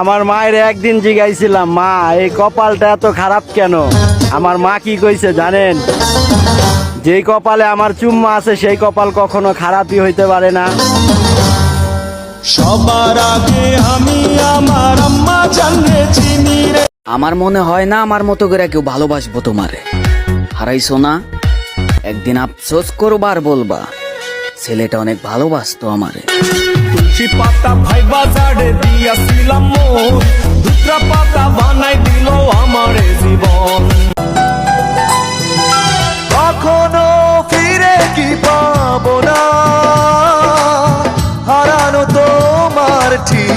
আমার মায়ের একদিন জিগাইছিলাম, মা এই কপালটা এত খারাপ কেন? আমার মা কি কইছে জানেন? যেই কপালে আমার চুম্মা আছে সেই কপাল কখনো খারাপই হইতে পারে না। সবার আগে আমি আমার আম্মা জানলে চিনি রে। আমার মনে হয় না আমার মতো করে কেউ ভালোবাসবো তোমারে। হারাইছো না, একদিন আফসোস করবার বলবা ছেলেটা অনেক ভালোবাসতো আমারে। তুলসী পাতা ভাই বাজারে দিয়াছিলাম মোর, দুটা পাতা বানাই দিল আমারে জীবন। কখনো ফিরে কি পাবো না, হারানো তোমার ঠিক